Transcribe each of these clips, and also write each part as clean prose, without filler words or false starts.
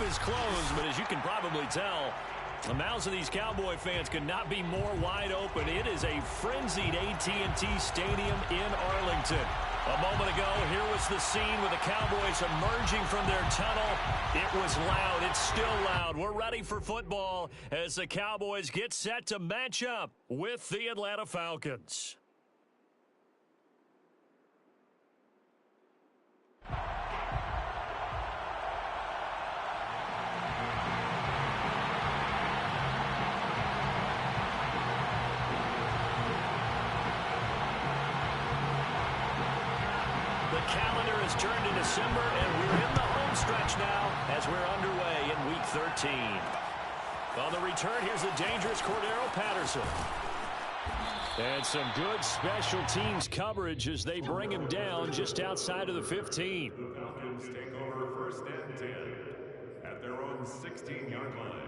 is closed, but as you can probably tell, the mouths of these Cowboy fans could not be more wide open. It is a frenzied AT&T Stadium in Arlington. A moment ago, here was the scene with the Cowboys emerging from their tunnel. It was loud. It's still loud. We're ready for football as the Cowboys get set to match up with the Atlanta Falcons. The calendar has turned to December, and we're in the home stretch now as we're underway in Week 13. On the return, here's the dangerous Cordero Patterson. And some good special teams coverage as they bring him down just outside of the 15. The Falcons take over first and 10 at their own 16-yard line.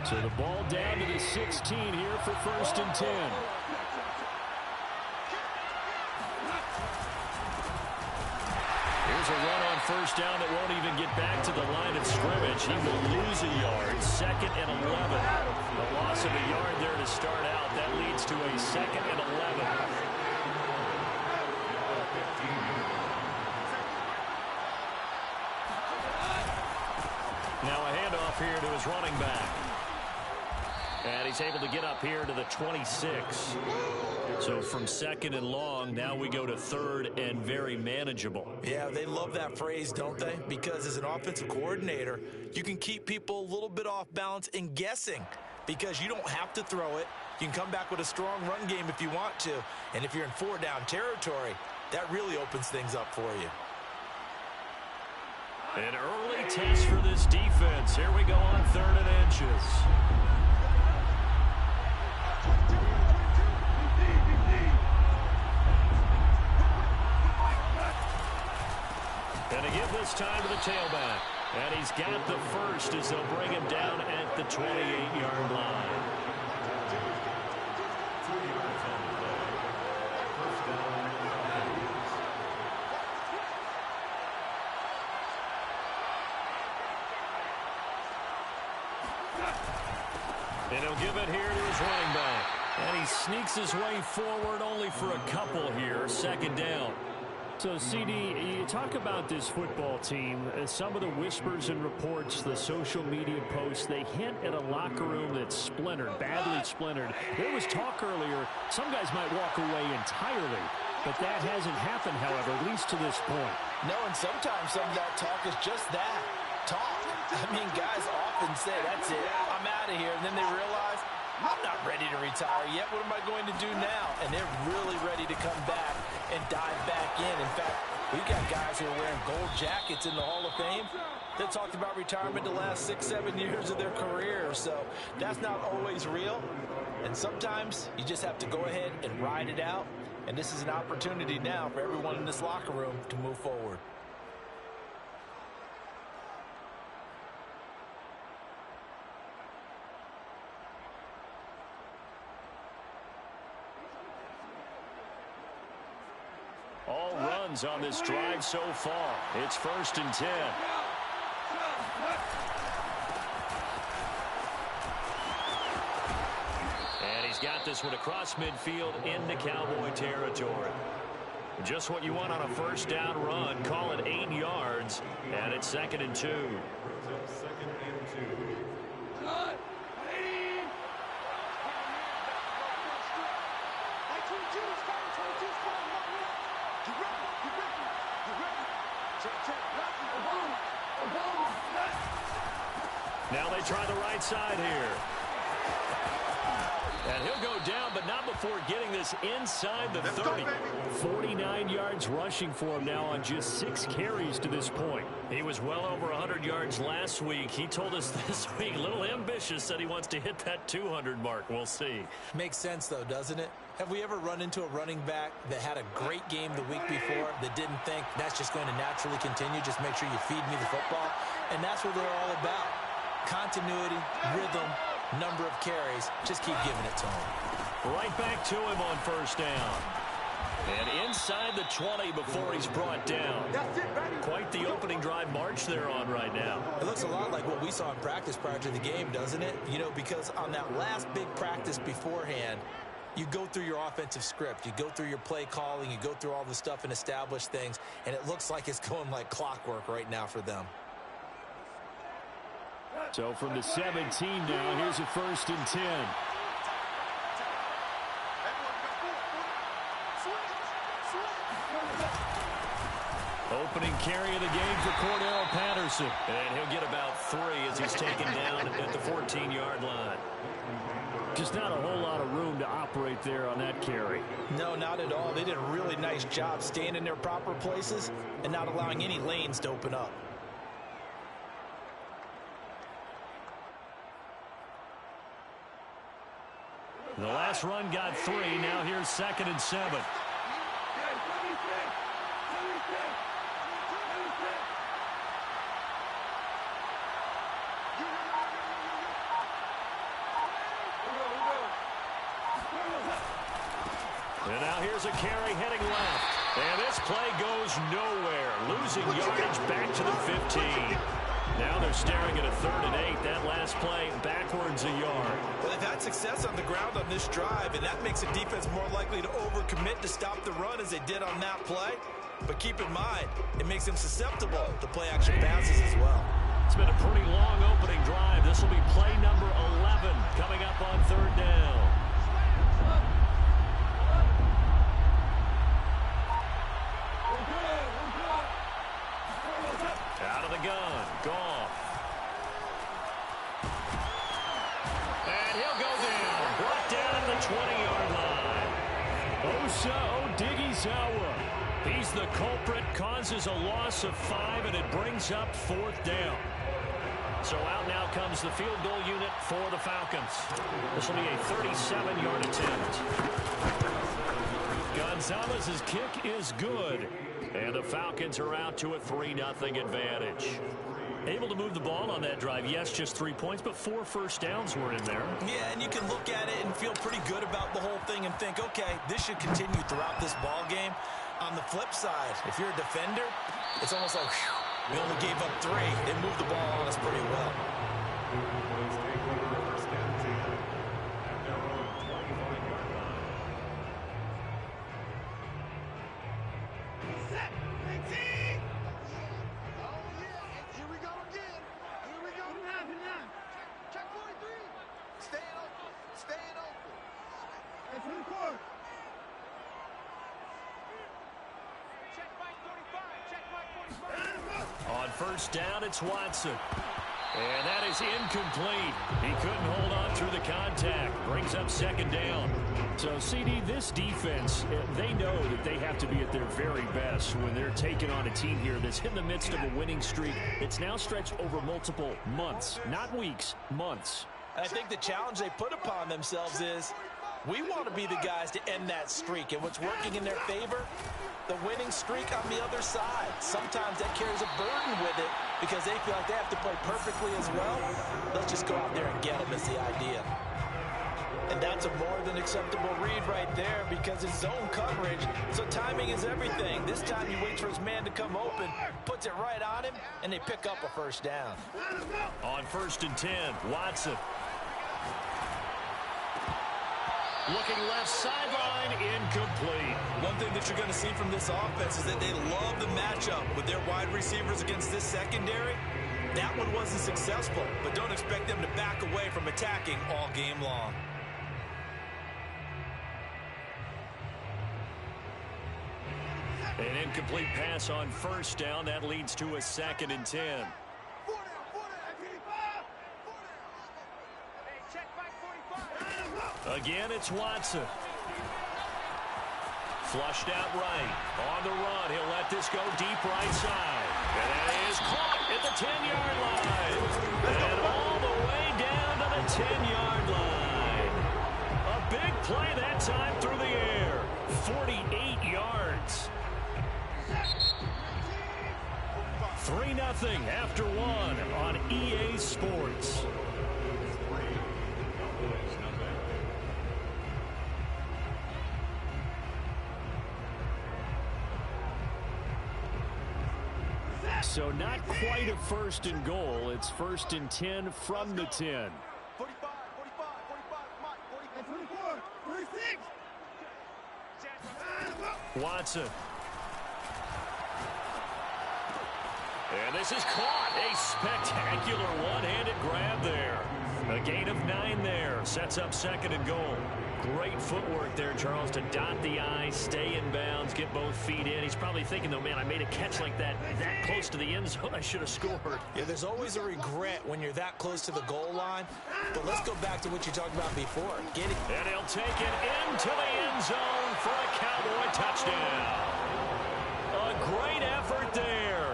So the ball down to the 16 here for first and 10. Here's a run on first down that won't even get back to the line of scrimmage. He will lose a yard. Second and 11. The loss of a yard there to start out. That leads to a second and 11. Now a handoff here to his running back. And he's able to get up here to the 26. So from second and long, now we go to third and very manageable. Yeah, they love that phrase, don't they? Because as an offensive coordinator, you can keep people a little bit off balance and guessing because you don't have to throw it. You can come back with a strong run game if you want to. And if you're in four-down territory, that really opens things up for you. An early test for this defense. Here we go on third and inches. And to give this time to the tailback. And he's got the first as they'll bring him down at the 28-yard line. And he'll give it here to his running back. And he sneaks his way forward only for a couple here. Second down. So, CD, you talk about this football team, some of the whispers and reports, the social media posts, they hint at a locker room that's splintered, badly splintered. There was talk earlier, some guys might walk away entirely, but that hasn't happened, however, at least to this point. No, and sometimes some of that talk is just that, talk. I mean, guys often say, that's it, I'm out of here, and then they realize, I'm not ready to retire yet. What am I going to do now? And they're really ready to come back and dive back in. In fact, we've got guys who are wearing gold jackets in the Hall of Fame that talked about retirement the last 6-7 years of their career. So that's not always real. And sometimes you just have to go ahead and ride it out. And this is an opportunity now for everyone in this locker room to move forward. All runs on this drive so far. It's first and 10. And he's got this one across midfield into Cowboy territory. Just what you want on a first down run. Call it 8 yards. And it's second and 2. Second and 2. Now they try the right side here. And he'll go down, but not before getting this inside the 30. 49 yards rushing for him now on just 6 carries to this point. He was well over 100 yards last week. He told us this week, a little ambitious, said he wants to hit that 200 mark. We'll see. Makes sense, though, doesn't it? Have we ever run into a running back that had a great game the week before that didn't think that's just going to naturally continue? Just make sure you feed me the football. And that's what they're all about. Continuity, rhythm, number of carries. Just keep giving it to him. Right back to him on first down. And inside the 20 before he's brought down. Quite the opening drive march they're on right now. It looks a lot like what we saw in practice prior to the game, doesn't it? You know, because on that last big practice beforehand, you go through your offensive script. You go through your play calling. You go through all the stuff and establish things. And it looks like it's going like clockwork right now for them. So from the 17 now, here's a 1st and 10. Opening carry of the game for Cordell Patterson. And he'll get about 3 as he's taken down at the 14-yard line. Just not a whole lot of room to operate there on that carry. No, not at all. They did a really nice job staying in their proper places and not allowing any lanes to open up. The last run got 3. Now here's 2nd and 7. And now here's a carry heading left. And this play goes nowhere. Losing yardage back to the 15. Now they're staring at a 3rd and 8. That last play backwards a yard. Well, they've had success on the ground on this drive, and that makes the defense more likely to overcommit to stop the run as they did on that play. But keep in mind, it makes them susceptible to play-action passes as well. It's been a pretty long opening drive. This will be play number 11 coming up on 3rd down. Out of the gun. Goff. And he'll go down. Brought down at the 20-yard line. Osa Odighizuwa. He's the culprit. Causes a loss of 5, and it brings up 4th down. So out now comes the field goal unit for the Falcons. This will be a 37-yard attempt. Gonzalez's kick is good. And the Falcons are out to a 3-0 advantage. Able to move the ball on that drive. Yes, just 3 points, but 4 first downs were in there. Yeah, and you can look at it and feel pretty good about the whole thing and think, okay, this should continue throughout this ball game. On the flip side, if you're a defender, it's almost like, whew, we only gave up 3. They moved the ball on us pretty well. On first down, it's Watson. And that is incomplete. He couldn't hold on through the contact. Brings up 2nd down. So, CD, this defense, they know that they have to be at their very best when they're taking on a team here that's in the midst of a winning streak. It's now stretched over multiple months, not weeks, months. I think the challenge they put upon themselves is we want to be the guys to end that streak. And what's working in their favor? The winning streak on the other side. Sometimes that carries a burden with it because they feel like they have to play perfectly as well. Let's just go out there and get them is the idea. And that's a more than acceptable read right there because it's zone coverage, so timing is everything. This time he waits for his man to come open, puts it right on him, and they pick up a first down. On 1st and 10, Watson. Looking left sideline, incomplete. One thing that you're going to see from this offense is that they love the matchup with their wide receivers against this secondary. That one wasn't successful, but don't expect them to back away from attacking all game long. An incomplete pass on first down. That leads to a 2nd and 10. Again, it's Watson. Flushed out right. On the run, he'll let this go deep right side. And that is caught at the 10-yard line. And all the way down to the 10-yard line. A big play that time through the air. 48 yards. 3-0 after 1 on EA Sports. So not quite a first and goal. It's first and 10 from the 10. 45, 44, 46. Watson. And this is caught. A spectacular one-handed grab there. A gain of 9 there. Sets up second and goal. Great footwork there, Charles, to dot the I, stay in bounds, get both feet in. He's probably thinking, though, man, I made a catch like that close to the end zone. I should have scored. Yeah, there's always a regret when you're that close to the goal line. But let's go back to what you talked about before. Get it. And he'll take it into the end zone for a Cowboy touchdown. A great effort there.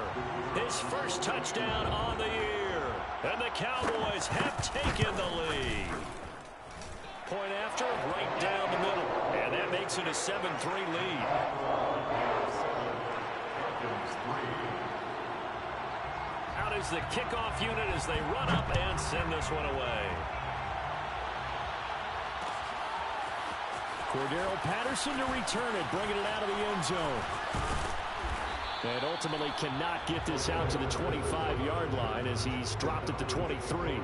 His first touchdown on the year. And the Cowboys have taken the lead. Point after, right down the middle. And that makes it a 7-3 lead. Out is the kickoff unit as they run up and send this one away. Cordero Patterson to return it, bringing it out of the end zone. And ultimately cannot get this out to the 25-yard line as he's dropped at the 23.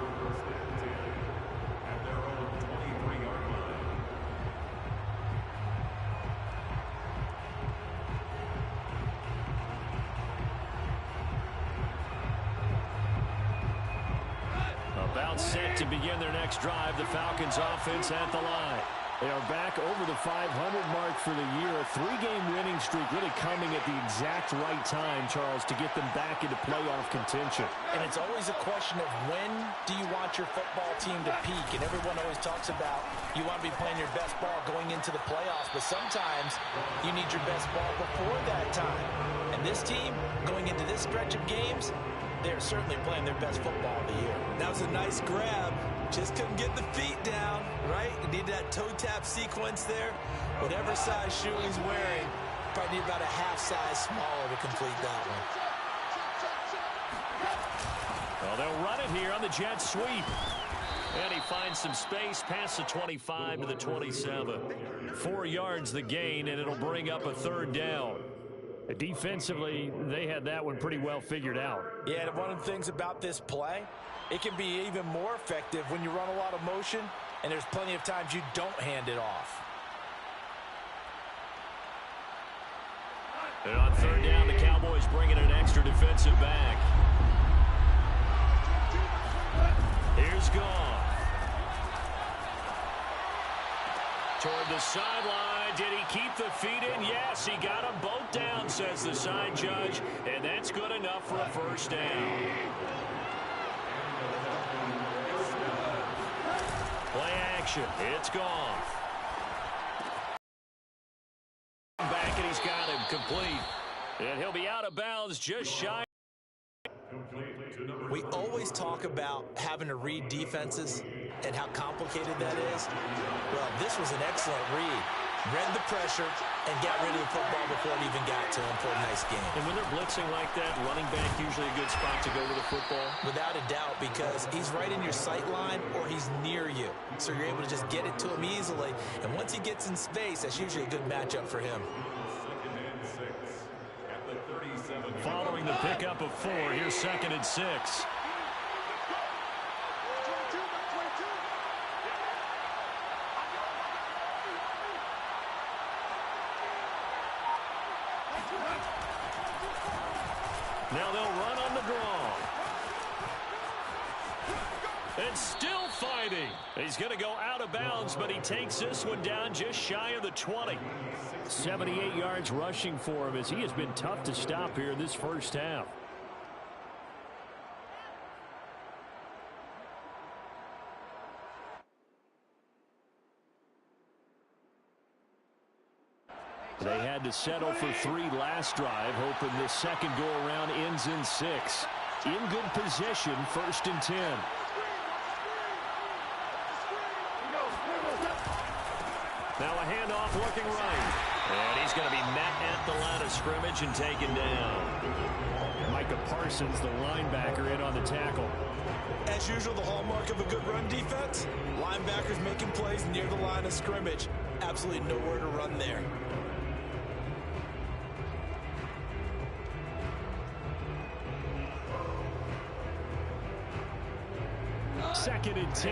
About set to begin their next drive, the Falcons offense at the line. They are back over the 500 mark for the year. A 3-game winning streak really coming at the exact right time, Charles, to get them back into playoff contention. And it's always a question of when do you want your football team to peak? And everyone always talks about you want to be playing your best ball going into the playoffs, but sometimes you need your best ball before that time. And this team, going into this stretch of games, they're certainly playing their best football of the year. That was a nice grab. Just couldn't get the feet down, right? You need that toe tap sequence there. Whatever size shoe he's wearing, probably need about a half size smaller to complete that one. Well, they'll run it here on the jet sweep. And he finds some space past the 25 to the 27. 4 yards the gain, and it'll bring up a third down. Defensively, they had that one pretty well figured out. Yeah, and one of the things about this play, it can be even more effective when you run a lot of motion, and there's plenty of times you don't hand it off. And on third down, the Cowboys bring in an extra defensive back. Here's Goff. Toward the sideline. Did he keep the feet in? Yes, he got them both down, says the side judge. And that's good enough for a first down. Play action. It's Goff. Back, and he's got him complete. And he'll be out of bounds just shy. We always talk about having to read defenses and how complicated that is. Well, this was an excellent read. Read the pressure and got rid of the football before it even got to him for a nice game. And when they're blitzing like that, running back usually a good spot to go with the football? Without a doubt, because he's right in your sight line or he's near you. So you're able to just get it to him easily. And once he gets in space, that's usually a good matchup for him. Following the pickup of 4, here's 2nd and 6. Now they'll run on the draw. And still fighting. He's going to go out of bounds, but he takes this one down just shy of the 20. 78 yards rushing for him as he has been tough to stop here in this first half. They had to settle for 3 last drive, hoping this second go-around ends in 6. In good position, 1st and 10. Now a handoff looking right. And he's going to be met at the line of scrimmage and taken down. Micah Parsons, the linebacker, in on the tackle. As usual, the hallmark of a good run defense, linebackers making plays near the line of scrimmage. Absolutely nowhere to run there. 2nd and 10.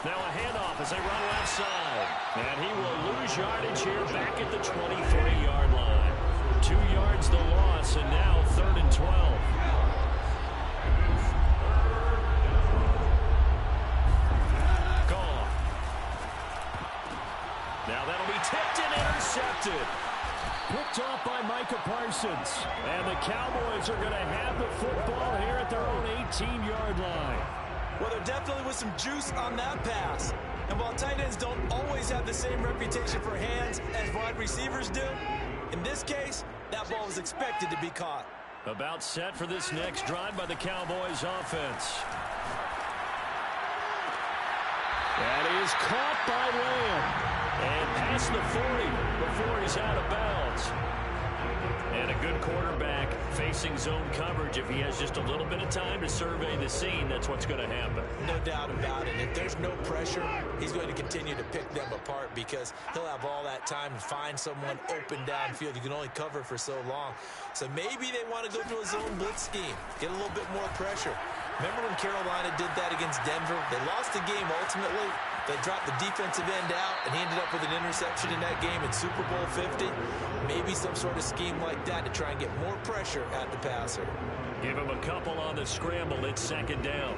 Now a handoff as they run left side. And he will lose yardage here back at the 23-yard line. 2 yards the loss, and now 3rd and 12. Gone. Now that'll be tipped and intercepted. Picked off by Micah Parsons. And the Cowboys are going to have the football here at their own 18-yard line. Well, there definitely was some juice on that pass. And while tight ends don't always have the same reputation for hands as wide receivers do, in this case, that ball was expected to be caught. About set for this next drive by the Cowboys offense. That is caught by Lamb. And past the 40 before he's out of bounds. And a good quarterback facing zone coverage. If he has just a little bit of time to survey the scene, that's what's going to happen. No doubt about it. If there's no pressure, he's going to continue to pick them apart because he'll have all that time to find someone open downfield. You can only cover for so long. So maybe they want to go to a zone blitz scheme, get a little bit more pressure. Remember when Carolina did that against Denver? They lost the game ultimately. They dropped the defensive end out, and he ended up with an interception in that game in Super Bowl 50. Maybe some sort of scheme like that to try and get more pressure at the passer. Give him a couple on the scramble. It's 2nd down.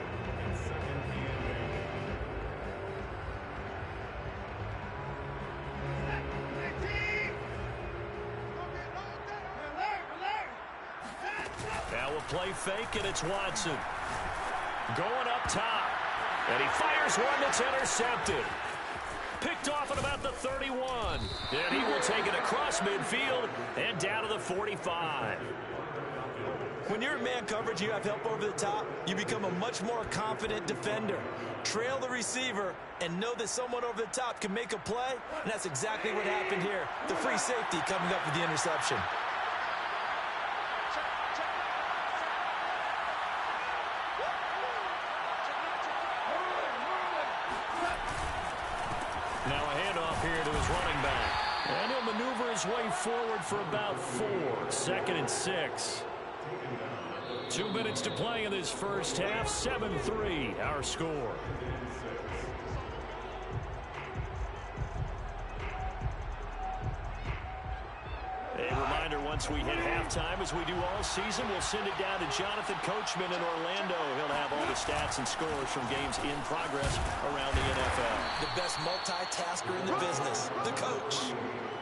Now we'll play fake, and it's Watson. Going up top. And he fires one that's intercepted. Picked off at about the 31. And he will take it across midfield and down to the 45. When you're in man coverage, you have help over the top, you become a much more confident defender. Trail the receiver and know that someone over the top can make a play, and that's exactly what happened here. The free safety coming up with the interception. Now a handoff here to his running back. And he'll maneuver his way forward for about 4. 2nd and 6. 2 minutes to play in this first half. 7-3 our score. A reminder, once we hit halftime, as we do all season, we'll send it down to Jonathan Coachman in Orlando. He'll have all the stats and scores from games in progress around the NFL. The best multitasker in the business, the coach.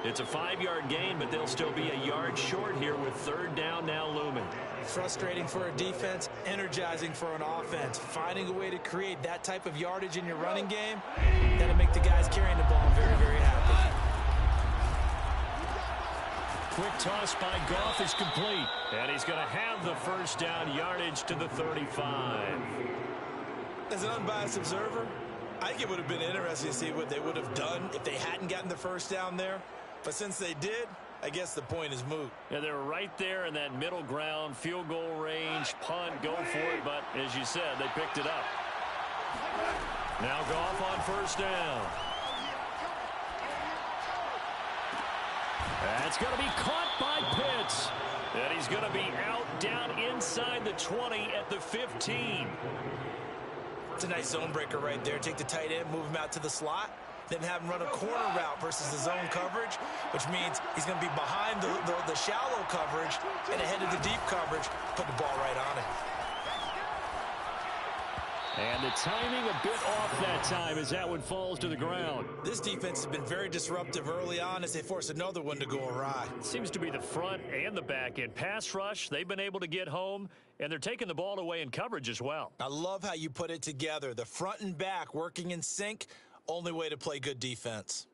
It's a 5-yard gain, but they'll still be a yard short here with 3rd down now looming. Frustrating for a defense, energizing for an offense. Finding a way to create that type of yardage in your running game, that'll make the guys carrying the ball very, very happy. Quick toss by Goff is complete. And he's going to have the 1st down yardage to the 35. As an unbiased observer, I think it would have been interesting to see what they would have done if they hadn't gotten the 1st down there. But since they did, I guess the point is moot. Yeah, they were right there in that middle ground, field goal range, punt, go for it. But as you said, they picked it up. Now Goff on 1st down. That's going to be caught by Pitts. And he's going to be out down inside the 20 at the 15. It's a nice zone breaker right there. Take the tight end, move him out to the slot, then have him run a corner route versus the zone coverage, which means he's going to be behind the shallow coverage and ahead of the deep coverage. Put the ball right on it. And the timing a bit off that time as that one falls to the ground. This defense has been very disruptive early on as they force another one to go awry. Seems to be the front and the back end. Pass rush, they've been able to get home, and they're taking the ball away in coverage as well. I love how you put it together. The front and back working in sync, only way to play good defense.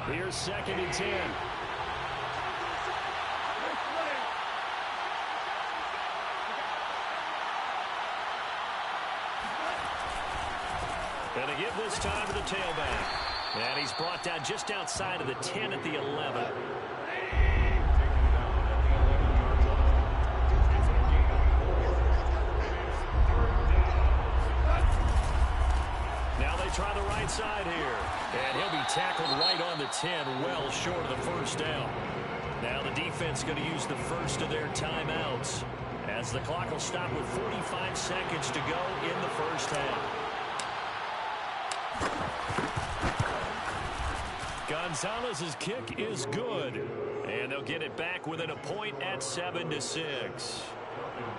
Here's 2nd and 10. And a give this time to the tailback. And he's brought down just outside of the 10 at the 11. Now they try the right side here. And he'll be tackled right on the 10, well short of the 1st down. Now the defense going to use the first of their timeouts as the clock will stop with 45 seconds to go in the first half. Gonzalez's kick is good, and they'll get it back within a point at 7-6.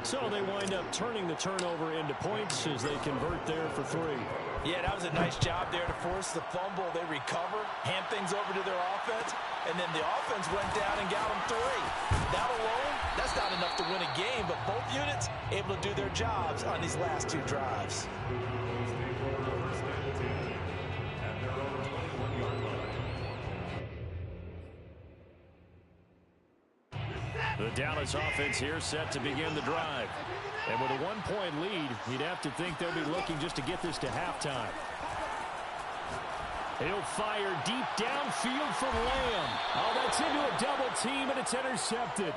So they wind up turning the turnover into points as they convert there for 3. Yeah, that was a nice job there to force the fumble. They recover, hand things over to their offense, and then the offense went down and got them 3. That alone, that's not enough to win a game, but both units able to do their jobs on these last 2 drives. The Dallas offense here set to begin the drive. And with a 1-point lead, you'd have to think they'll be looking just to get this to halftime. He'll fire deep downfield for Lamb. Oh, that's into a double team, and it's intercepted.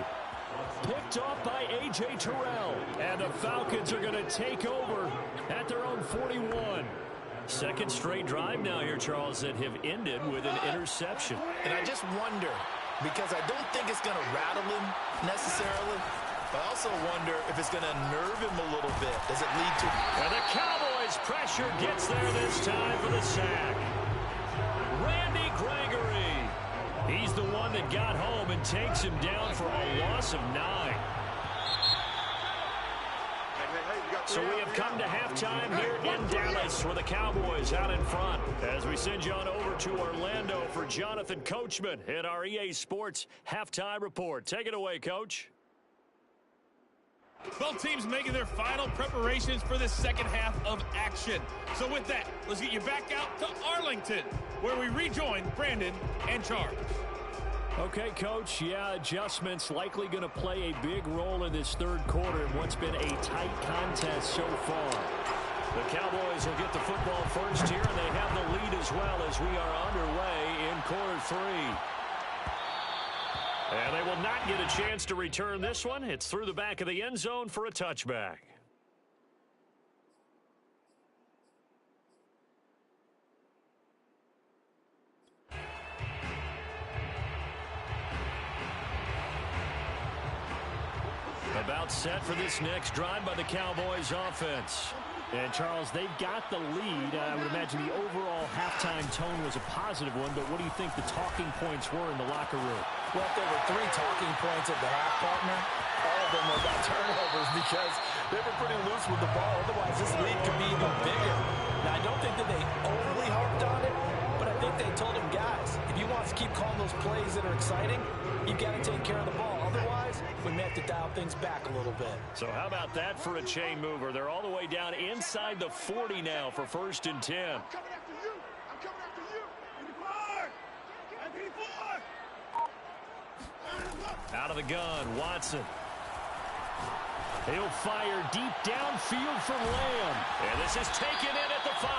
Picked off by A.J. Terrell. And the Falcons are going to take over at their own 41. Second straight drive now here, Charles, that have ended with an interception. And I just wonder, because I don't think it's going to rattle him necessarily, but I also wonder if it's going to nerve him a little bit. Does it lead to... And the Cowboys' pressure gets there this time for the sack. Randy Gregory. He's the one that got home and takes him down for a loss of 9. So we have come to halftime here in Dallas where the Cowboys out in front. As we send you on over to Orlando for Jonathan Coachman at our EA Sports Halftime Report. Take it away, Coach. Both teams making their final preparations for the second half of action. So with that, let's get you back out to Arlington, where we rejoin Brandon and Charles. Okay, Coach, yeah, adjustments likely going to play a big role in this third quarter in what's been a tight contest so far. The Cowboys will get the football first here, and they have the lead as well as we are underway in quarter 3. And they will not get a chance to return this one. It's through the back of the end zone for a touchback. About set for this next drive by the Cowboys offense. And, Charles, they've got the lead. I would imagine the overall halftime tone was a positive one, but what do you think the talking points were in the locker room? Well, if there were 3 talking points at the half, partner, all of them were about turnovers because they were pretty loose with the ball. Otherwise, this lead could be even bigger. Now, I don't think that they overly harped on it, but I think they told him, guys, if you want to keep calling those plays that are exciting, you've got to take care of the ball. Otherwise, we may have to dial things back a little bit. So how about that for a chain mover? They're all the way down inside the 40 now for 1st and 10. I'm coming after you. I'm coming after you. MP4. Out of the gun, Watson. He'll fire deep downfield for Lamb. And this is taken in at the 5.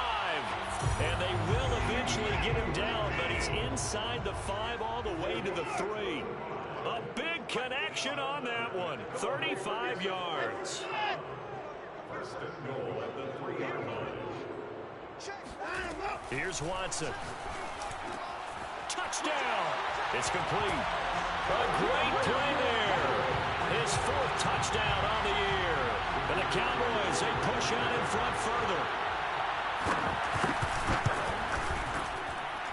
And they will eventually get him down, but he's inside the 5 all the way to the 3. A big connection on that one. 35 yards. First and goal at the 3-yard line. Here's Watson. Touchdown. It's complete. A great play there. His 4th touchdown on the year. And the Cowboys, they push out in front further.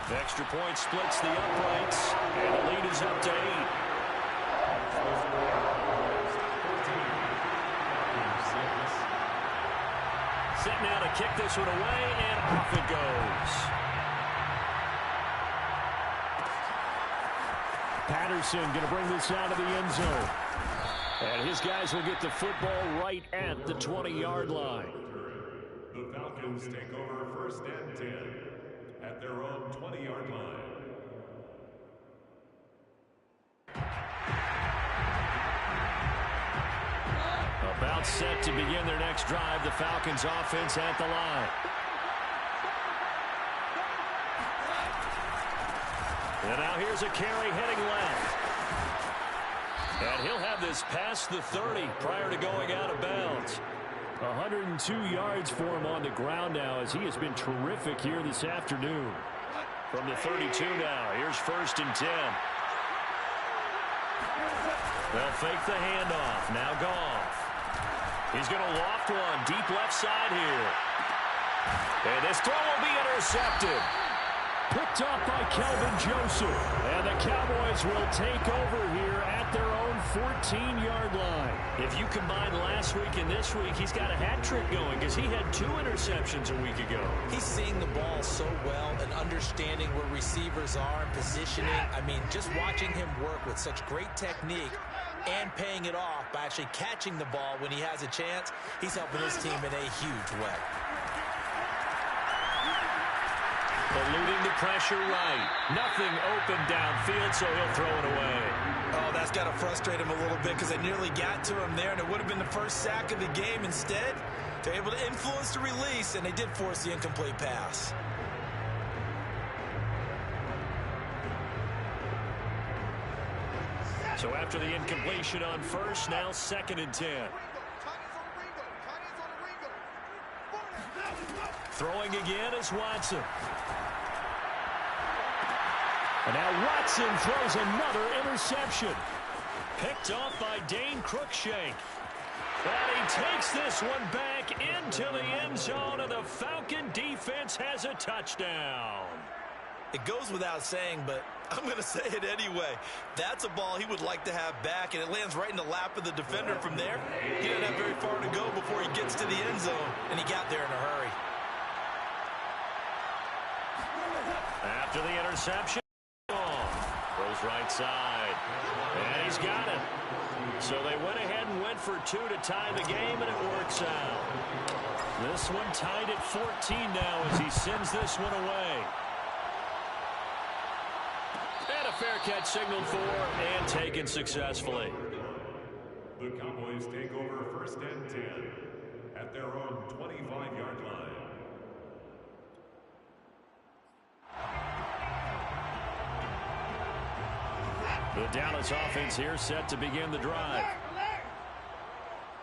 The extra point splits the uprights, and the lead is up to 8. Set now to kick this one away, and off it goes. Patterson going to bring this out of the end zone. And his guys will get the football right at the 20-yard line. The Falcons take over 1st and 10 at their own 20-yard line. About set to begin their next drive, the Falcons offense at the line. And now here's a carry heading left. And he'll have this past the 30 prior to going out of bounds. 102 yards for him on the ground now as he has been terrific here this afternoon. From the 32 now, here's 1st and 10. They'll fake the handoff. Now Goff. He's going to loft one deep left side here. And this throw will be intercepted. Picked off by Kelvin Joseph. And the Cowboys will take over here at their own 14-yard line. If you combine last week and this week, he's got a hat trick going because he had 2 interceptions a week ago. He's seeing the ball so well and understanding where receivers are and positioning. I mean, just watching him work with such great technique and paying it off by actually catching the ball when he has a chance, he's helping his team in a huge way. Eluding the pressure right. Nothing open downfield, so he'll throw it away. Oh, that's got to frustrate him a little bit because they nearly got to him there, and it would have been the first sack of the game. Instead, they're able to influence the release, and they did force the incomplete pass. So after the incompletion on first, now 2nd and 10. Throwing again is Watson. And now Watson throws another interception. Picked off by Dane Cruikshank. And he takes this one back into the end zone, and the Falcon defense has a touchdown. It goes without saying, but I'm going to say it anyway. That's a ball he would like to have back, and it lands right in the lap of the defender from there. He doesn't have very far to go before he gets to the end zone, and he got there in a hurry. After the interception, goes right side, and he's got it. So they went ahead and went for 2 to tie the game, and it works out. This one tied at 14 now as he sends this one away. And a fair catch signaled for and taken successfully. The Cowboys take over 1st and 10 at their own 25-yard line. The Dallas offense here set to begin the drive.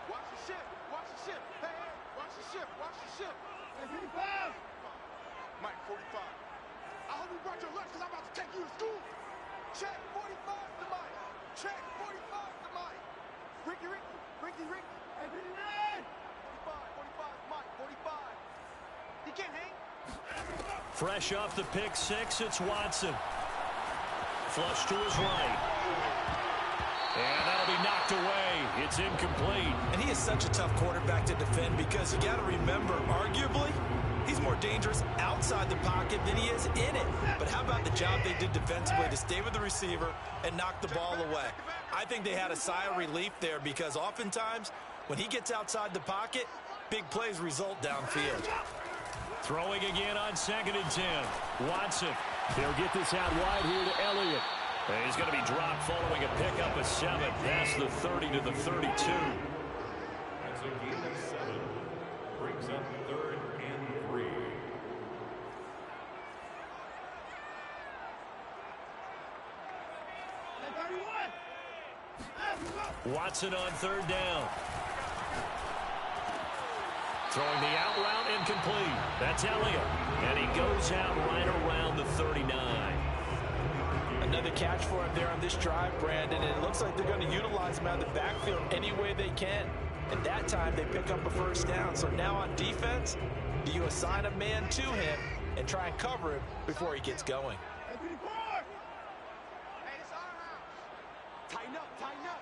Watch the ship. Watch the ship. Hey, hey. Watch the ship. Watch the ship. Hey, 55. Mike, 45. I hope you brought your lunch because I'm about to take you to school. Check 45 to Mike. Check 45 to Mike. Ricky. Hey, 59. 45, Mike, 45. He can't hang. Fresh off the pick six, it's Watson. Flush to his right. And that'll be knocked away. It's incomplete. And he is such a tough quarterback to defend because you got to remember, arguably, he's more dangerous outside the pocket than he is in it. But how about the job they did defensively to stay with the receiver and knock the ball away? I think they had a sigh of relief there because oftentimes when he gets outside the pocket, big plays result downfield. Throwing again on 2nd and 10. Watson. They'll get this out wide here to Elliott. And he's going to be dropped following a pickup of 7. That's the 30 to the 32. That's a gain of 7. Brings up 3rd and 3. Watson on 3rd down. Throwing the out route incomplete. That's Elliott. And he goes out right around the 39. Another catch for him there on this drive, Brandon, and it looks like they're going to utilize him out of the backfield any way they can. And that time they pick up a 1st down. So now on defense, do you assign a man to him and try and cover him before he gets going? Hey, it's our house. Tighten up. Tighten up.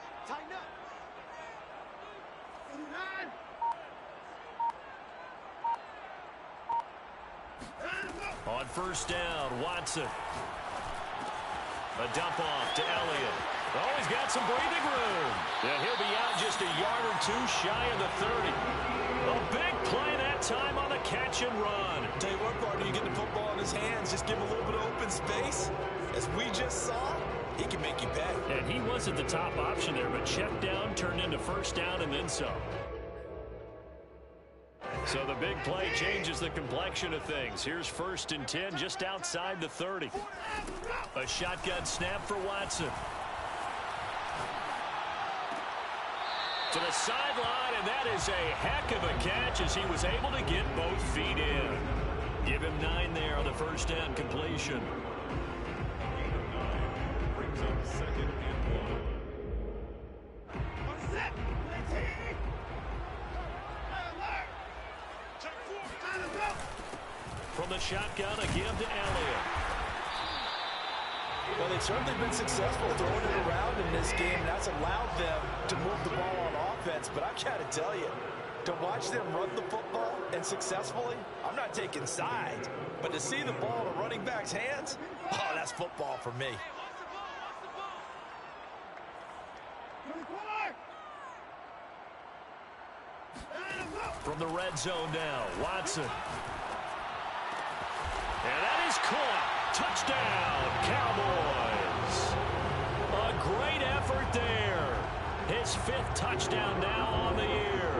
89. On 1st down, Watson. A dump off to Elliott. Oh, he's got some breathing room. And he'll be out just a yard or 2 shy of the 30. A big play that time on the catch and run. Tell you what, partner, you get the football in his hands, just give him a little bit of open space. As we just saw, he can make you pay. And he wasn't the top option there, but check down turned into 1st down and then some. So the big play changes the complexion of things. Here's 1st and 10 just outside the 30. A shotgun snap for Watson. To the sideline, and that is a heck of a catch as he was able to get both feet in. Give him 9 there on the 1st down completion. Brings up 2nd and 1. from the shotgun, a give to Elliott. Well, they've certainly been successful throwing it around in this game, and that's allowed them to move the ball on offense. But I've got to tell you, to watch them run the football and successfully, I'm not taking sides, but to see the ball in a running back's hands, oh, that's football for me. From the red zone now, Watson. And that is caught. Touchdown, Cowboys. A great effort there. His 5th touchdown now on the year.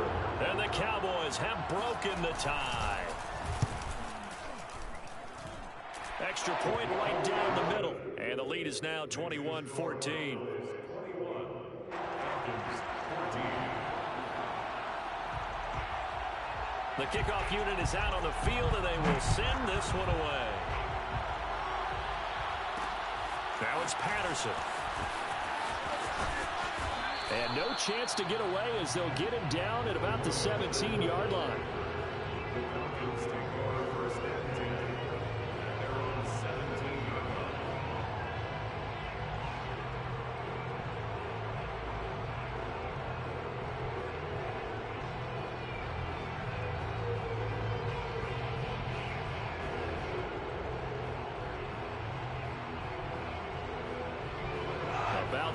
And the Cowboys have broken the tie. Extra point right down the middle. And the lead is now 21-14. The kickoff unit is out on the field, and they will send this one away. Now it's Patterson. And no chance to get away as they'll get him down at about the 17-yard line.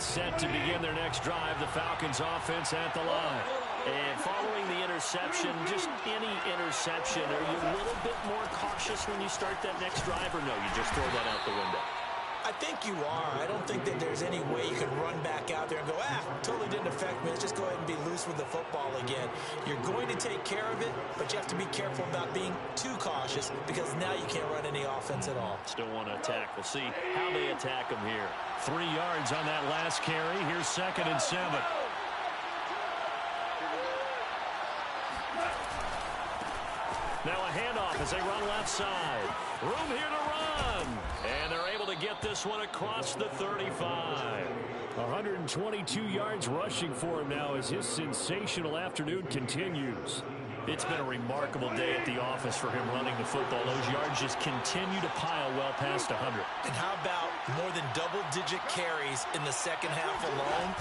Set to begin their next drive, the Falcons offense at the line. And following the interception, just any interception, are you a little bit more cautious when you start that next drive, or no, you just throw that out the window? I think you are. I don't think that there's any way you can run back out there and go, totally didn't affect me. Let's just go ahead and be loose with the football again. You're going to take care of it, but you have to be careful about being too cautious because now you can't run any offense at all. Still want to attack. We'll see how they attack them here. 3 yards on that last carry. Here's 2nd and 7. Now a handoff as they run left side. Room here to run. And they're able to get this one across the 35. 122 yards rushing for him now as his sensational afternoon continues. It's been a remarkable day at the office for him running the football. Those yards just continue to pile well past 100. And how about more than double-digit carries in the second half alone?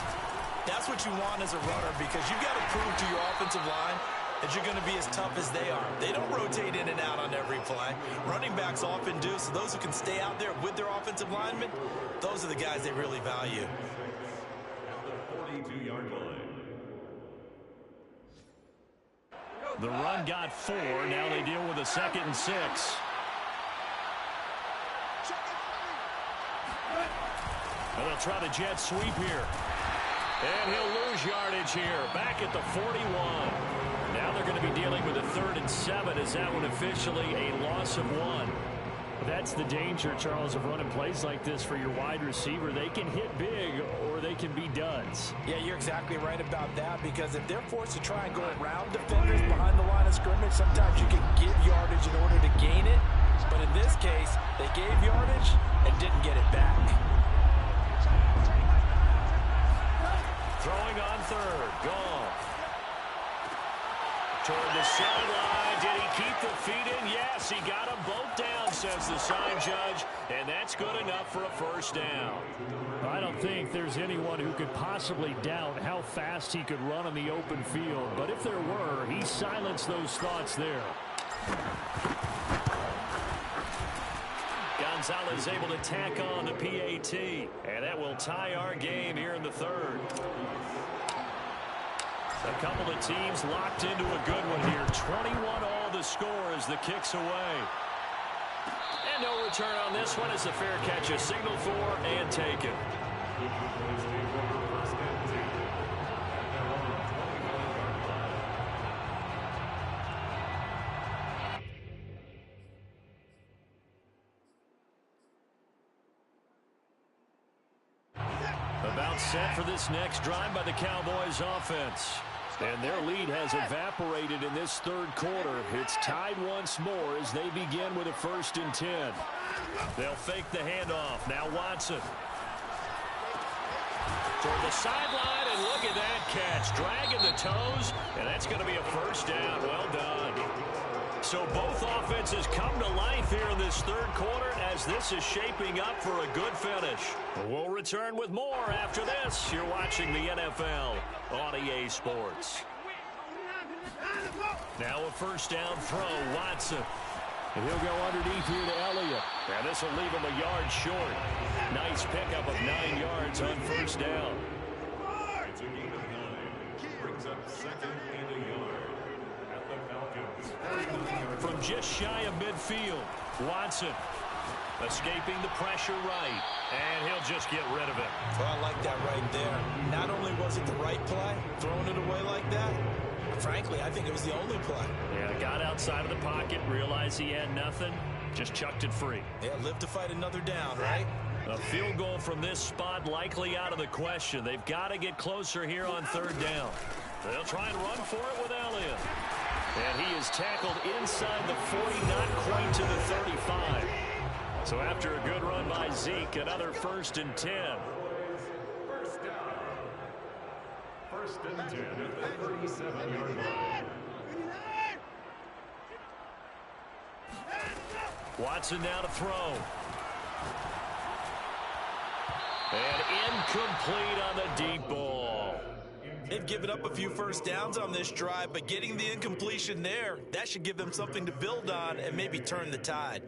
That's what you want as a runner because you've got to prove to your offensive line that you're going to be as tough as they are. They don't rotate in and out on every play. Running backs often do, so those who can stay out there with their offensive linemen, those are the guys they really value. At the 42-yard line. The run got 4. Now they deal with a 2nd and 6. And they'll try the jet sweep here. And he'll lose yardage here. Back at the 41. Now they're going to be dealing with a 3rd and 7. Is that one officially a loss of 1? That's the danger, Charles, of running plays like this for your wide receiver. They can hit big or they can be duds. Yeah, you're exactly right about that because if they're forced to try and go around defenders behind the line of scrimmage, sometimes you can give yardage in order to gain it. But in this case, they gave yardage and didn't get it back. Throwing on 3rd. Goff. Toward the sideline. Did he keep the feet in? Yes, he got them both down, says the sign judge. And that's good enough for a 1st down. I don't think there's anyone who could possibly doubt how fast he could run on the open field. But if there were, he silenced those thoughts there. Gonzalez able to tack on the PAT. And that will tie our game here in the 3rd. A couple of teams locked into a good one here. 21 all the score as the kick's away. And no return on this one as the fair catch is signaled for and taken. About set for this next drive by the Cowboys offense. And their lead has evaporated in this 3rd quarter. It's tied once more as they begin with a 1st and 10. They'll fake the handoff. Now Watson. Toward the sideline, and look at that catch. Dragging the toes, and that's going to be a 1st down. Well done. So both offenses come to life here in this third quarter as this is shaping up for a good finish. We'll return with more after this. You're watching the NFL on EA Sports. Now a first down throw, Watson. And he'll go underneath here to Elliott. And this will leave him a yard short. Nice pickup of 9 yards on first down. It's a gain of 9. Brings up second and a yard at the Falcons. From just shy of midfield, Watson escaping the pressure right. And he'll just get rid of it. Well, I like that right there. Not only was it the right play, throwing it away like that, frankly, I think it was the only play. Yeah, got outside of the pocket, realized he had nothing, just chucked it free. Yeah, live to fight another down, right? A field goal from this spot likely out of the question. They've got to get closer here on third down. They'll try and run for it with Elliott. And he is tackled inside the 40, not quite to the 35. So after a good run by Zeke, another 1st and 10. First down. 1st and 10 at the 37-yard line. Watson now to throw. And incomplete on the deep ball. They've given up a few first downs on this drive, but getting the incompletion there, that should give them something to build on and maybe turn the tide.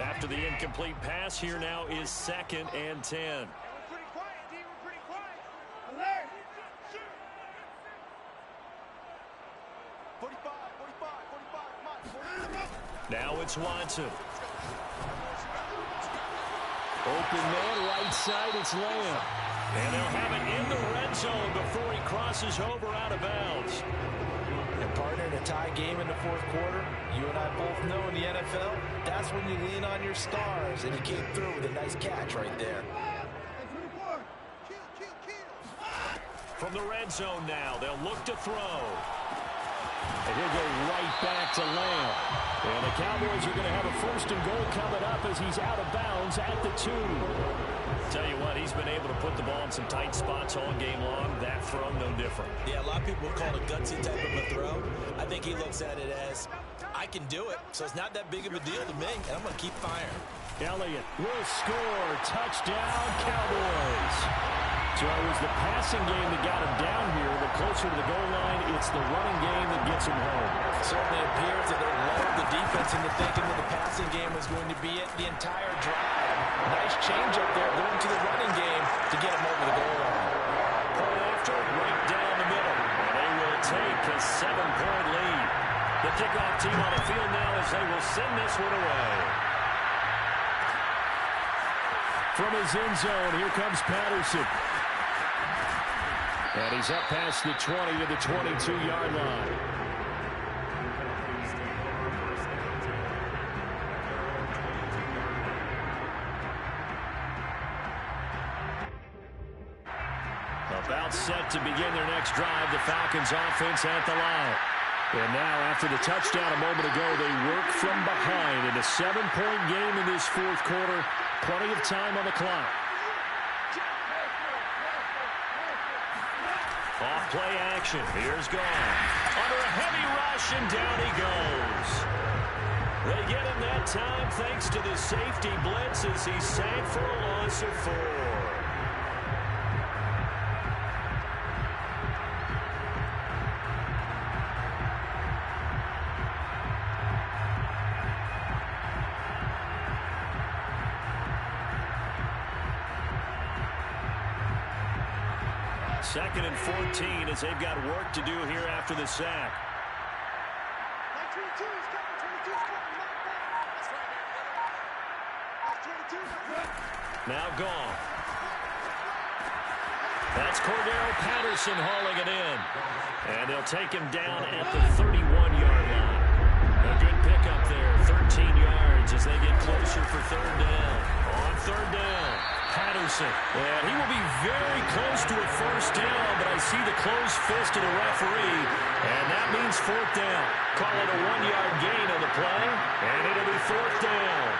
After the incomplete pass, here now is 2nd and 10. We're pretty quiet, D. We're pretty quiet. Alert. 45, 45, 45, come on. Now it's Watson. Open man, right side, it's Lamb. And they'll have it in the red zone before he crosses over out of bounds. And partner, in a tie game in the fourth quarter, you and I both know in the NFL, that's when you lean on your stars, and he came through with a nice catch right there. From the red zone now, they'll look to throw. And he'll go right back to Lamb. And the Cowboys are going to have a 1st and goal coming up as he's out of bounds at the 2. Tell you what, he's been able to put the ball in some tight spots all game long. That throw, no different. Yeah, a lot of people call it a gutsy type of a throw. I think he looks at it as, I can do it, so it's not that big of a deal to me, and I'm going to keep firing. Elliott will score. Touchdown, Cowboys. So it was the passing game that got him down here, but closer to the goal line, it's the running game that gets him home. Certainly appears that they lulled the defense into thinking that the passing game was going to be it the entire drive. Nice change up there going to the running game to get him over the goal line. Point after, right down the middle. And they will take a 7-point lead. The kickoff team on the field now as they will send this one away. From his end zone, here comes Patterson. And he's up past the 20 to the 22-yard line. About set to begin their next drive, the Falcons offense at the line. And now, after the touchdown a moment ago, they work from behind in a 7-point game in this fourth quarter. Plenty of time on the clock. Off-play action. Here's gone. Under a heavy rush, and down he goes. They get him that time thanks to the safety blitz as he sacked for a loss of 4. Second and 14 as they've got work to do here after the sack. Now gone. That's Cordero Patterson hauling it in. And they'll take him down at the 31-yard line. A good pickup there, 13 yards as they get closer for third down. On third down, Patterson. And he will be very close to a first down, but I see the closed fist of the referee. And that means fourth down. Call it a 1-yard gain on the play. And it'll be fourth down.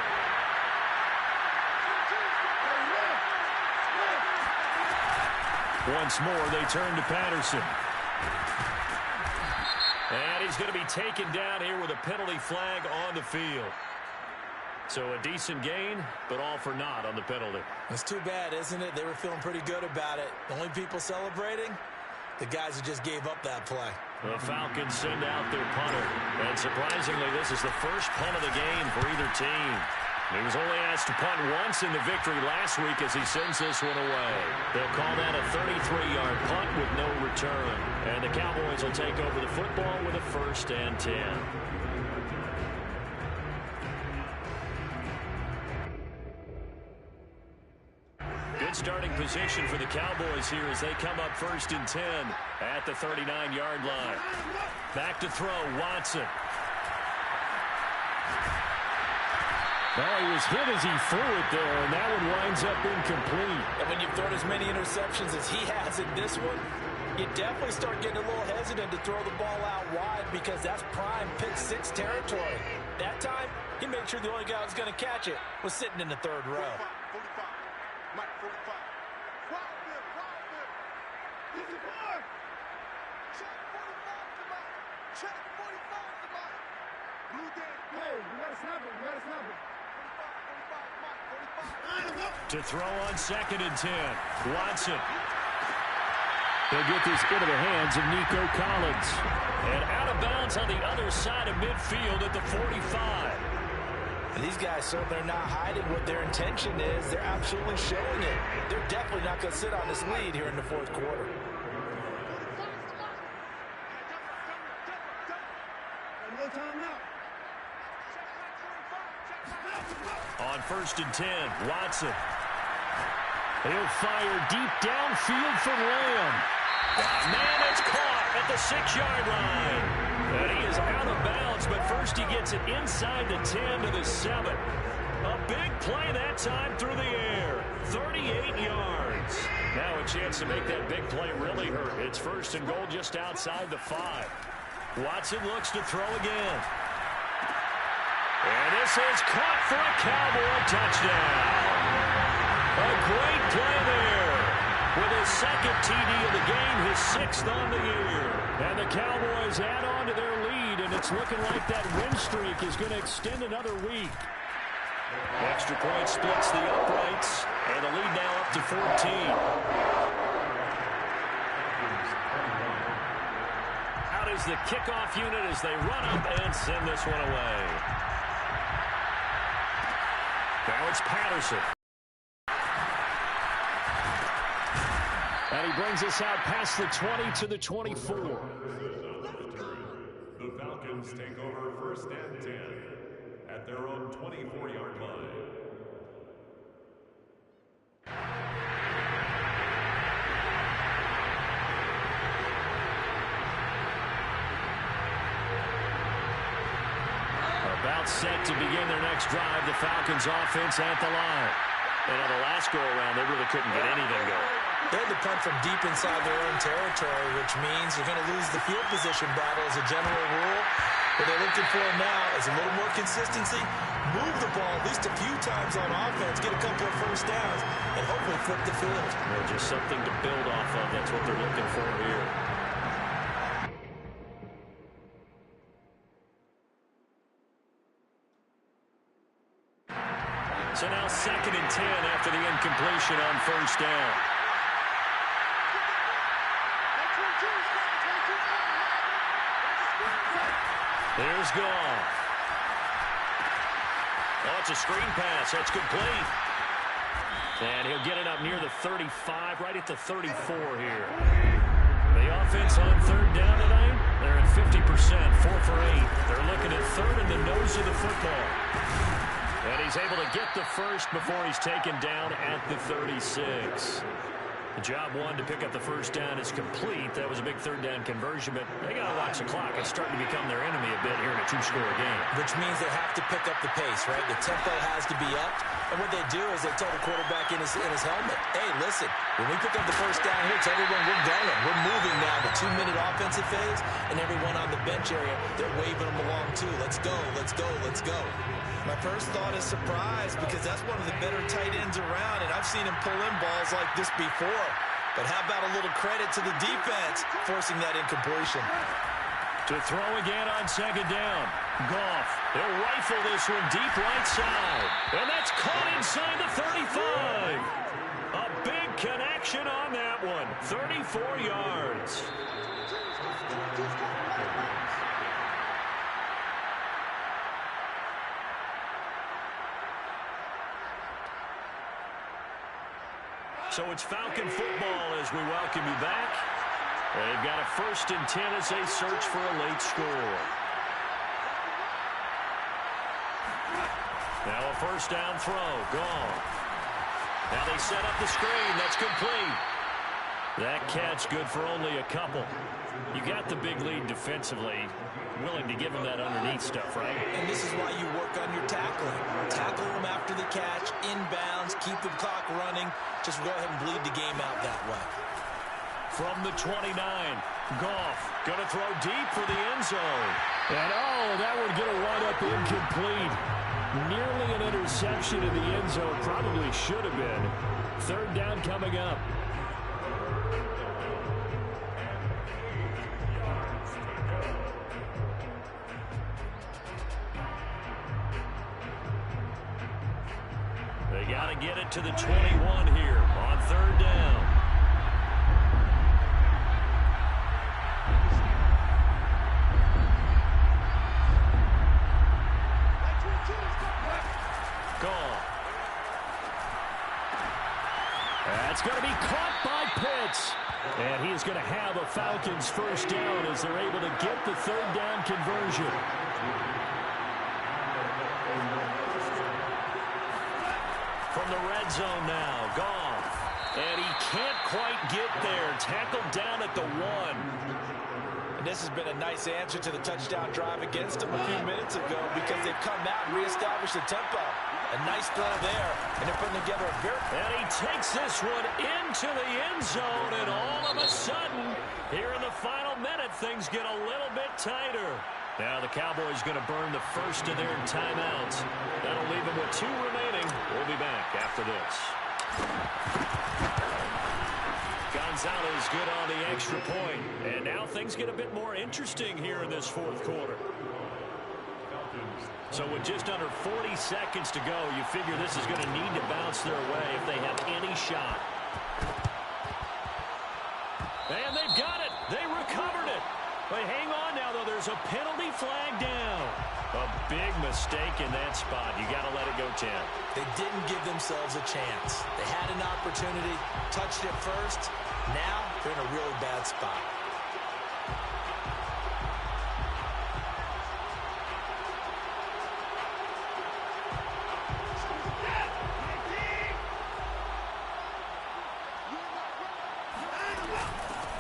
Once more, they turn to Patterson. And he's going to be taken down here with a penalty flag on the field. So a decent gain, but all for naught on the penalty. It's too bad, isn't it? They were feeling pretty good about it. The only people celebrating, the guys who just gave up that play. The Falcons send out their punter. And surprisingly, this is the first punt of the game for either team. He was only asked to punt once in the victory last week as he sends this one away. They'll call that a 33-yard punt with no return. And the Cowboys will take over the football with a 1st and 10. Good starting position for the Cowboys here as they come up 1st and 10 at the 39-yard line. Back to throw, Watson. Well, he was hit as he threw it there, and that one winds up incomplete. And when you've thrown as many interceptions as he has in this one, you definitely start getting a little hesitant to throw the ball out wide because that's prime pick 6 territory. That time, he made sure the only guy who was going to catch it was sitting in the 3rd row. 45. Mike, 45. Wild Bill. This is hard. Check 45 to Mike. Check 45 to Mike. Blue Dan. Hey, you got to snap it. You got to snap it. 45, Mike, 45. To throw on 2nd and 10. Watson. They'll get this into the hands of Nico Collins. And out of bounds on the other side of midfield at the 45. And these guys certainly are not hiding what their intention is. They're absolutely showing it. They're definitely not going to sit on this lead here in the 4th quarter. On 1st and 10, Watson. He'll fire deep downfield from Lamb. Man, it's caught at the 6-yard line. And he is out of bounds, but first he gets it inside the 10 to the 7. A big play that time through the air. 38 yards. Now a chance to make that big play really hurt. It's 1st and goal just outside the 5. Watson looks to throw again. And this is caught for a Cowboy touchdown. A great play there. With his 2nd TD of the game, his 6th on the year. And the Cowboys add on to their lead, and it's looking like that win streak is going to extend another week. Extra point splits the uprights, and the lead now up to 14. Out is the kickoff unit as they run up and send this one away. Now it's Patterson. And he brings us out past the 20 to the 24. The Falcons take over 1st and 10 at their own 24-yard line. About set to begin their next drive, the Falcons offense at the line. And on the last go-around, they really couldn't get anything going. They had to punt from deep inside their own territory, which means you're going to lose the field position battle as a general rule. What they're looking for now is a little more consistency, move the ball at least a few times on offense, get a couple of 1st downs, and hopefully flip the field. Well, just something to build off of. That's what they're looking for here. So now 2nd and 10 after the incompletion on 1st down. There's Goff. Oh, it's a screen pass. That's complete. And he'll get it up near the 35, right at the 34 here. The offense on 3rd down tonight, they're at 50%, 4 for 8. They're looking at 3rd in the nose of the football. And he's able to get the 1st before he's taken down at the 36. Job 1 to pick up the 1st down is complete. That was a big 3rd down conversion, but they got to watch the clock. It's starting to become their enemy a bit here in a 2-score game. Which means they have to pick up the pace, right? The tempo has to be upped. And what they do is they tell the quarterback in his helmet, hey, listen, when we pick up the 1st down here, tell everyone we're going. We're moving now. The 2-minute offensive phase, and everyone on the bench area, they're waving them along too. Let's go, let's go, let's go. My first thought is surprise because that's one of the better tight ends around, and I've seen him pull in balls like this before. But how about a little credit to the defense forcing that incompletion? To throw again on second down. Goff, he'll rifle this one deep right side. And that's caught inside the 35. A big connection on that one. 34 yards. So it's Falcon football as we welcome you back. They've got a 1st and 10 as they search for a late score. Now a 1st down throw. Gone. Now they set up the screen. That's complete. That catch good for only a couple. You got the big lead defensively. Willing to give them that underneath stuff, right? And this is why you work on your tackling. Tackle them after the catch, inbounds, keep the clock running. Just go ahead and bleed the game out that way. From the 29, Goff going to throw deep for the end zone. And that one going to wind up incomplete. Nearly an interception in the end zone. Probably should have been. 3rd down coming up. They got to get it to the 21 here on 3rd down. Gone. That's going to be caught by Pitts. And he's going to have a Falcons 1st down as they're able to get the 3rd down conversion. From the red zone now, Goff. And he can't quite get there. Tackled down at the 1. And this has been a nice answer to the touchdown drive against them a few minutes ago because they've come out and reestablished the tempo. A nice throw there, and they're putting together a very... And he takes this one into the end zone, and all of a sudden, here in the final minute, things get a little bit tighter. Now the Cowboys going to burn the 1st of their timeouts. That'll leave them with 2 remaining. We'll be back after this. Gonzalez good on the extra point. And now things get a bit more interesting here in this 4th quarter. So with just under 40 seconds to go, you figure this is going to need to bounce their way if they have any shot. And they've got it. They recovered it. But hang on now, though. There's a penalty flag down. A big mistake in that spot. You got to let it go 10. They didn't give themselves a chance. They had an opportunity, touched it first. Now they're in a really bad spot.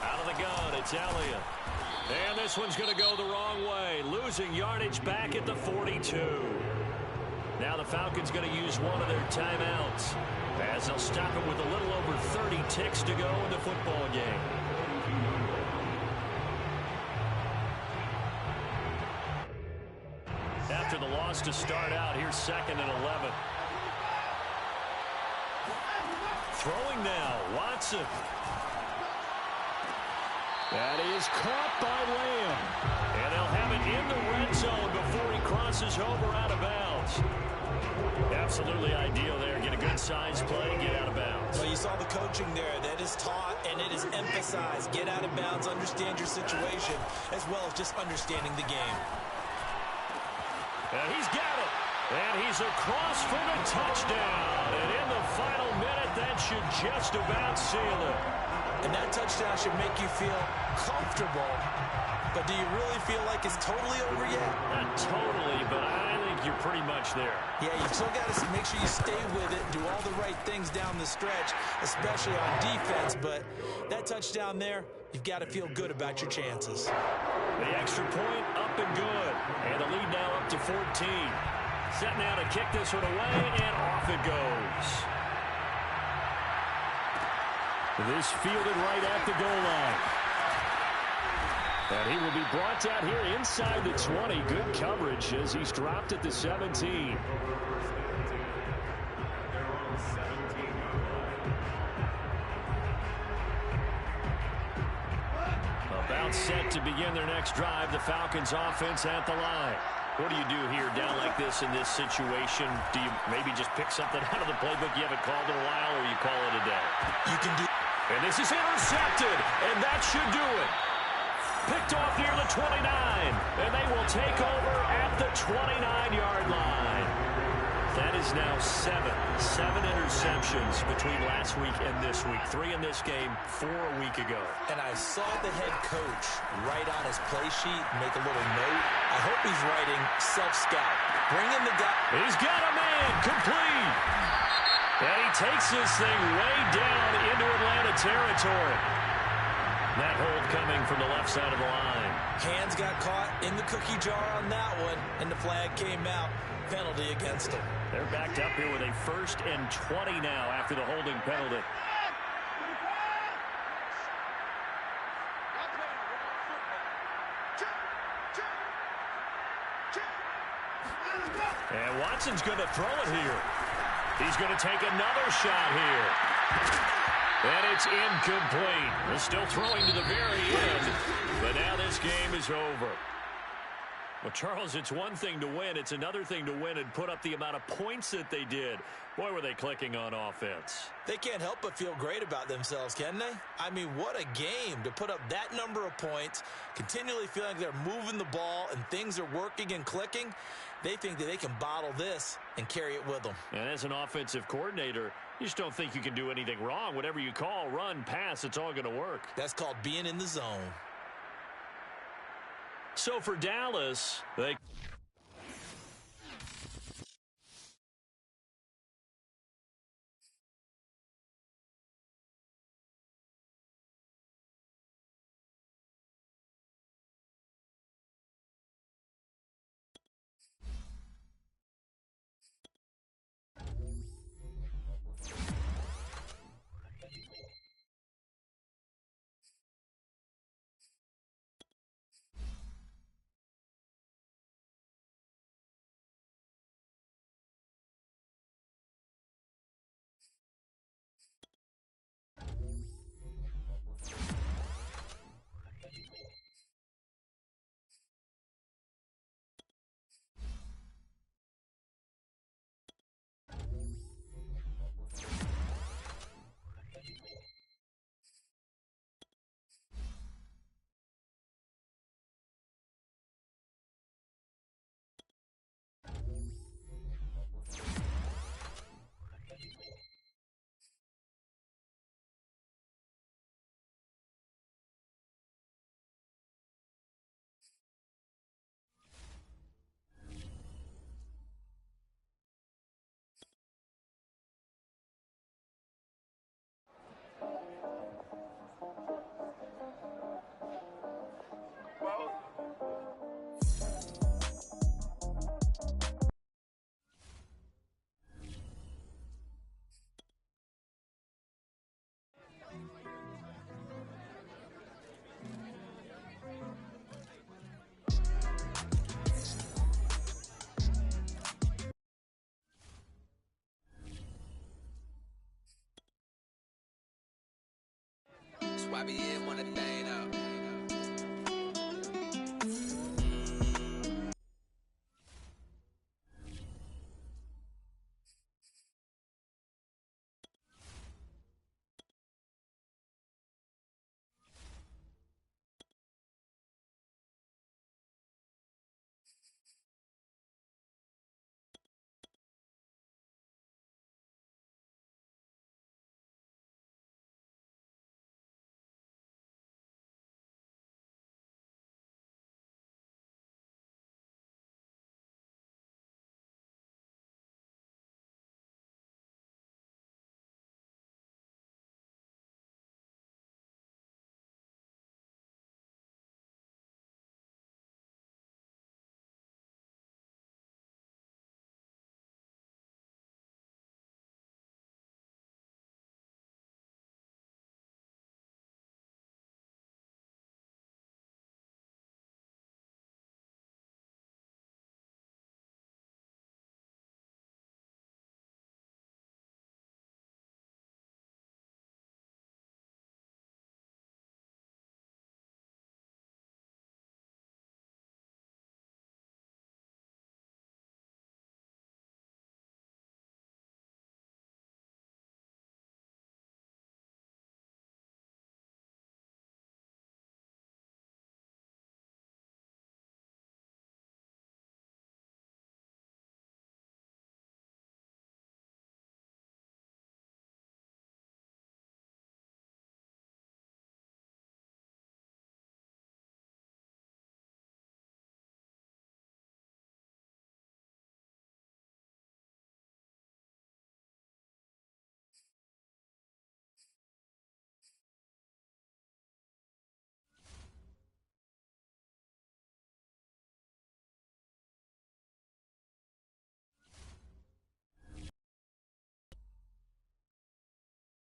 Out of the gun, it's Elliott. And this one's going to go the wrong way. Losing yardage back at the 42. Now the Falcons going to use one of their timeouts as they'll stop it with a little over 30 ticks to go in the football game. After the loss to start out, here's 2nd and 11. Throwing now, Watson. That is caught by Lamb. And they'll have it in the red zone before he crosses over out of bounds. Absolutely ideal there. Get a good size play, get out of bounds. Well, you saw the coaching there. That is taught and it is emphasized. Get out of bounds, understand your situation, as well as just understanding the game. And he's got it. And he's across for the touchdown. And in the final minute, that should just about seal it. And that touchdown should make you feel comfortable. But do you really feel like it's totally over yet? Not totally, but I think you're pretty much there. Yeah, you still got to make sure you stay with it, do all the right things down the stretch, especially on defense. But that touchdown there, you've got to feel good about your chances. The extra point up and good. And the lead now up to 14. Set now to kick this one away, and off it goes. This fielded right at the goal line. And he will be brought down here inside the 20. Good coverage as he's dropped at the 17. Timeout set to begin their next drive. The Falcons offense at the line. What do you do here down like this in this situation? Do you maybe just pick something out of the playbook you haven't called in a while, or you call it a day? You can do. And this is intercepted, and that should do it. Picked off near the 29, and they will take over at the 29-yard line. That is now seven interceptions between last week and this week. 3 in this game, 4 a week ago. And I saw the head coach write on his play sheet, make a little note. I hope he's writing self-scout. Bring in the guy. He's got a man, complete. And he takes this thing way down into Atlanta territory. That hold coming from the left side of the line. Hands got caught in the cookie jar on that one, and the flag came out. Penalty against him. They're backed up here with a 1st and 20 now after the holding penalty. And Watson's going to throw it here. He's going to take another shot here. And it's incomplete. They're still throwing to the very end. But now this game is over. Well, Charles, it's one thing to win. It's another thing to win and put up the amount of points that they did. Boy, were they clicking on offense. They can't help but feel great about themselves, can they? I mean, what a game to put up that number of points, continually feeling like they're moving the ball and things are working and clicking. They think that they can bottle this and carry it with them. And as an offensive coordinator, you just don't think you can do anything wrong. Whatever you call, run, pass, it's all going to work. That's called being in the zone. So for Dallas, they... YBN want a thing up.